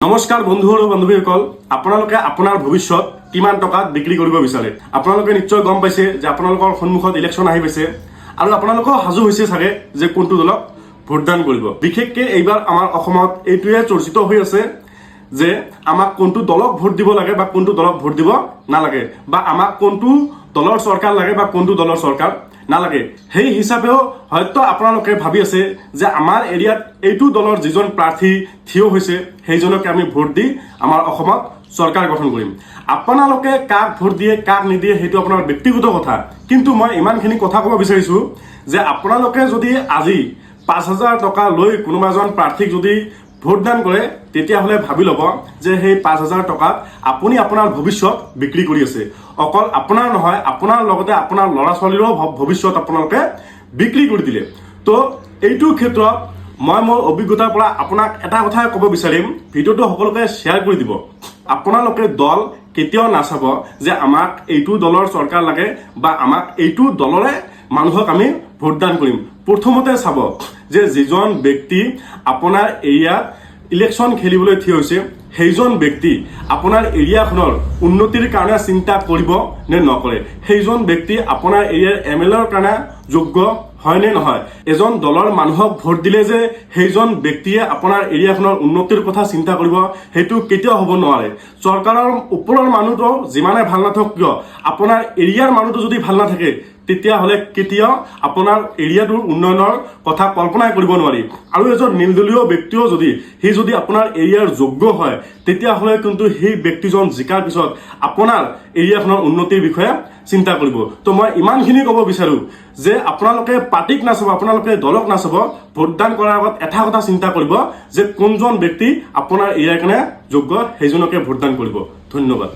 নমস্কাৰ বন্ধু আৰু বান্ধৱীসকল, আপোনালোকে আপোনাৰ ভৱিষ্যত কিমান টকাত বিক্ৰী কৰিব বিচাৰে? আপোনালোকে নিশ্চয় গম পাইছে যে আপোনালোকৰ সন্মুখত ইলেকশ্যন আহি পাইছে আৰু আপোনালোকৰ সাজু হৈছে চাগে যে কোনটো দলক ভোটদান কৰিব। বিশেষকৈ এইবাৰ আমাৰ অসমত এইটোৱে চৰ্চিত হৈ আছে যে আমাক কোনটো দলক ভোট দিব লাগে বা কোনটো দলক ভোট দিব নালাগে, বা আমাক কোনটো দলৰ চৰকাৰ লাগে বা কোনটো দলৰ চৰকাৰ নালাগে। সেই হিচাপেও হয়তো আপোনালোকে ভাবি আছে যে আমাৰ এৰিয়াত এইটো দলৰ যিজন প্ৰাৰ্থী থিয় হৈছে সেইজনকে আমি ভোট দি আমাৰ অসমত চৰকাৰ গঠন কৰিম। আপোনালোকে কাক ভোট দিয়ে কাক নিদিয়ে সেইটো আপোনাৰ ব্যক্তিগত কথা, কিন্তু মই ইমানখিনি কথা ক'ব বিচাৰিছোঁ যে আপোনালোকে যদি আজি 5,000 টকা লৈ কোনোবা এজন প্ৰাৰ্থীক যদি ভোটদান কৰে তেতিয়াহ'লে ভাবি ল'ব যে সেই 5,000 টকাত আপুনি আপোনাৰ ভৱিষ্যত বিক্ৰী কৰি আছে। অকল আপোনাৰ নহয়, আপোনাৰ লগতে আপোনাৰ ল'ৰা ছোৱালীৰো ভৱিষ্যত আপোনালোকে বিক্ৰী কৰি দিলে। তো এইটো ক্ষেত্ৰত মই মোৰ অভিজ্ঞতাৰ পৰা আপোনাক এটা কথাই ক'ব বিচাৰিম, ভিডিঅ'টো সকলোকে শ্বেয়াৰ কৰি দিব। আপোনালোকে দল কেতিয়াও নাচাব যে আমাক এইটো দলৰ চৰকাৰ লাগে বা আমাক এইটো দলৰে মানুহক আমি ভোটদান কৰিম। প্ৰথমতে চাব যে যিজন ব্যক্তি আপোনাৰ এৰিয়াত ইলেকশ্যন খেলিবলৈ থিয় হৈছে সেইজন ব্যক্তি আপোনাৰ এৰিয়াখনৰ উন্নতিৰ কাৰণে চিন্তা কৰিব নে নকৰে, সেইজন ব্যক্তি আপোনাৰ এৰিয়াৰ MLAৰ কাৰণে যোগ্য হয় নে নহয়। এজন দলৰ মানুহক ভোট দিলে যে সেইজন ব্যক্তিয়ে আপোনাৰ এৰিয়াখনৰ উন্নতিৰ কথা চিন্তা কৰিব সেইটো কেতিয়াও হ'ব নোৱাৰে। চৰকাৰৰ ওপৰৰ মানুহটো যিমানে ভাল নাথাকক কিয় আপোনাৰ এৰিয়াৰ মানুহটো যদি ভাল নাথাকে তেতিয়াহ'লে কেতিয়াও আপোনাৰ এৰিয়াটোৰ উন্নয়নৰ কথা কল্পনাই কৰিব নোৱাৰি। আৰু এজন নিৰ্দলীয় ব্যক্তিও সি যদি আপোনাৰ এৰিয়াৰ যোগ্য হয় তেতিয়াহ'লে কিন্তু সেই ব্যক্তিজন জিকাৰ পিছত আপোনাৰ এৰিয়াখনৰ উন্নতিৰ বিষয়ে চিন্তা কৰিব। তো মই ইমানখিনি ক'ব বিচাৰোঁ যে আপোনালোকে পাৰ্টিক নাচাব, আপোনালোকে দলক নাচাব, ভোটদান কৰাৰ আগত এটা কথা চিন্তা কৰিব যে কোনজন ব্যক্তি আপোনাৰ এৰিয়াৰ কাৰণে যোগ্য সেইজনকে ভোটদান কৰিব। ধন্যবাদ।